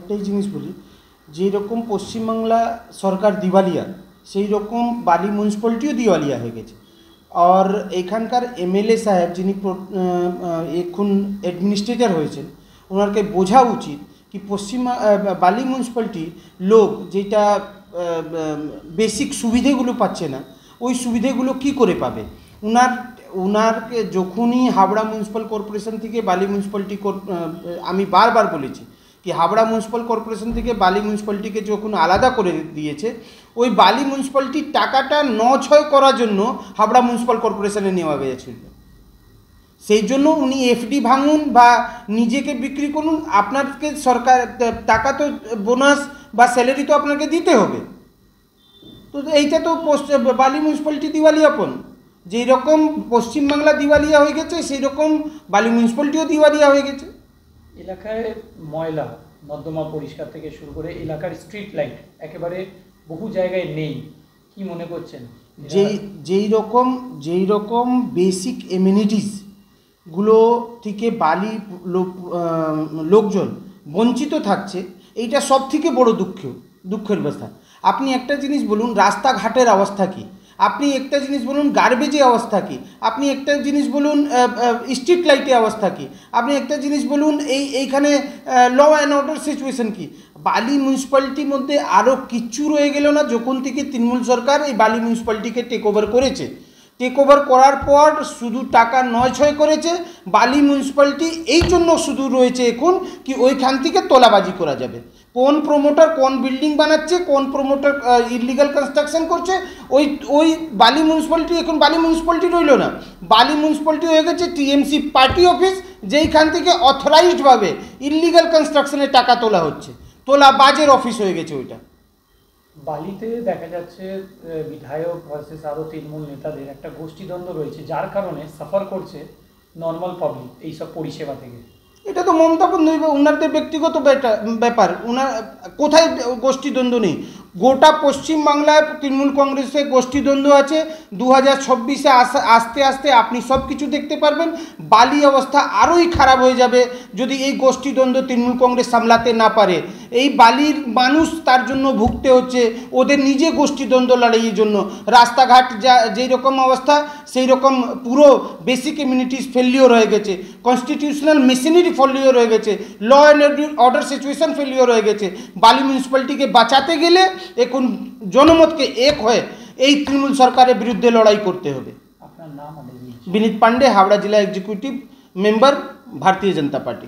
একটাই জিনিস বলি, যেই রকম পশ্চিমবাংলা সরকার দিওয়ালিয়া, সেই রকম বালি মিউনিসিপ্যালিটিও দিওয়ালিয়া হয়ে গেছে। আর এখানকার এমএলএ সাহেব যিনি এখন অ্যাডমিনিস্ট্রেটর হয়েছেন, ওনাকে বোঝা উচিত কি বালি মিউনিসিপ্যালিটি লোক যেটা বেসিক সুবিধেগুলো পাচ্ছে না, ওই সুবিধেগুলো কি করে পাবে? ওনারকে যখনই হাবড়া মিউনিসিপ্যাল কর্পোরেশন থেকে বালি মিউনিসিপ্যালিটি, আমি বারবার বলেছি কি হাবড়া মিউনিসিপ্যাল কর্পোরেশন থেকে বালি মিউনিসিপ্যালিটিকে যখন আলাদা করে দিয়েছে, ওই বালি মিউনিসিপ্যালিটির টাকাটা নছয় করার জন্য হাবড়া মিউনিসিপ্যাল কর্পোরেশনে নেওয়া গিয়েছিল। সেই জন্য উনি এফডি ভাঙুন বা নিজেকে বিক্রি করুন, আপনাকে সরকার টাকা তো বোনাস বা স্যালারি তো আপনাকে দিতে হবে। তো এইটা তো বালি মিউনিসিপ্যালিটি দিওয়ালিয়াপন। যেই রকম পশ্চিমবাংলা দিওয়ালিয়া হয়ে গেছে, সেই রকম বালি মিউনিসিপ্যালিটিও দিওয়ালিয়া হয়ে গেছে। এলাকায় ময়লা নর্দমা পরিষ্কার থেকে শুরু করে এলাকার স্ট্রিট লাইট একেবারে বহু জায়গায় নেই, কি মনে করছেন? যেই রকম বেসিক এমিনিটিসগুলো থেকে বালি লোকজন বঞ্চিত থাকছে, এইটা সব থেকে বড় দুঃখের কথা। আপনি একটা জিনিস বলুন, রাস্তাঘাটের অবস্থা কী? আপনি একটা জিনিস বলুন, গার্বেজের অবস্থা কী? আপনি একটা জিনিস বলুন, স্ট্রিট লাইটের অবস্থা কী? আপনি একটা জিনিস বলুন, এইখানে ল অ্যান্ড অর্ডার সিচুয়েশন কী? বালি মিউনিসিপ্যালিটির মধ্যে আরও কিচ্ছু রয়ে গেল না যখন থেকে তৃণমূল সরকার এই বালি মিউনিসিপ্যালিটিকে টেক ওভার করেছে। টেক ওভার করার পর শুধু টাকা নয় করেছে। বালি মিউনিসিপ্যালিটি এই জন্য শুধু রয়েছে এখন কি ওইখান থেকে তোলাবাজি করা যাবে। কোন প্রমোটার কোন বিল্ডিং বানাচ্ছে, কোন প্রমোটার ইলিগাল কনস্ট্রাকশন করছে, ওই বালি মিউনিসিপ্যালিটি এখন বালি মিউনিসিপ্যালিটি রইল না। বালি মিউনিসিপ্যালিটি হয়ে গেছে টিএমসি পার্টি অফিস, যেইখান থেকে অথরাইজডভাবে ইলিগাল কনস্ট্রাকশনের টাকা তোলা হচ্ছে, তোলাবাজের অফিস হয়ে গেছে ওইটা। বালিতে দেখা যাচ্ছে বিধায়ক ভার্সেস আরও তৃণমূল নেতাদের একটা গোষ্ঠীদ্বন্দ্ব রয়েছে, যার কারণে সাফার করছে নর্মাল পাবলিক এইসব পরিষেবা থেকে। এটা তো মমতা বন্দ্যোপাধ্যায় ওনাদের ব্যক্তিগত ব্যাপার। ওনার কোথায় গোষ্ঠীদ্বন্দ্ব নেই? গোটা পশ্চিমবাংলায় তৃণমূল কংগ্রেসের গোষ্ঠীদ্বন্দ্ব আছে। 2026-এ আস্তে আস্তে আপনি সব কিছু দেখতে পারবেন। বালি অবস্থা আরোই খারাপ হয়ে যাবে যদি এই গোষ্ঠীদ্বন্দ্ব তৃণমূল কংগ্রেস সামলাতে না পারে। এই বালির মানুষ তার জন্য ভুগতে হচ্ছে, ওদের নিজে গোষ্ঠীদ্বন্দ্ব লড়াইয়ের জন্য। রাস্তাঘাট যেই রকম অবস্থা, সেই রকম পুরো বেসিক ইমিউনিটিস ফেলিওর হয়ে গেছে, কনস্টিটিউশনাল মেশিনারি ফেলিওর হয়ে গেছে, law and order situation failure হয়ে গেছে। বালি মিউনিসিপ্যালিটিকে বাঁচাতে গেলে এখন জনমতকে এক হয়ে এই তৃণমূল সরকারের বিরুদ্ধে লড়াই করতে হবে। আপনার নাম? বিনীত পান্ডে, হাওড়া জেলা এক্সিকিউটিভ মেম্বার, ভারতীয় জনতা পার্টি।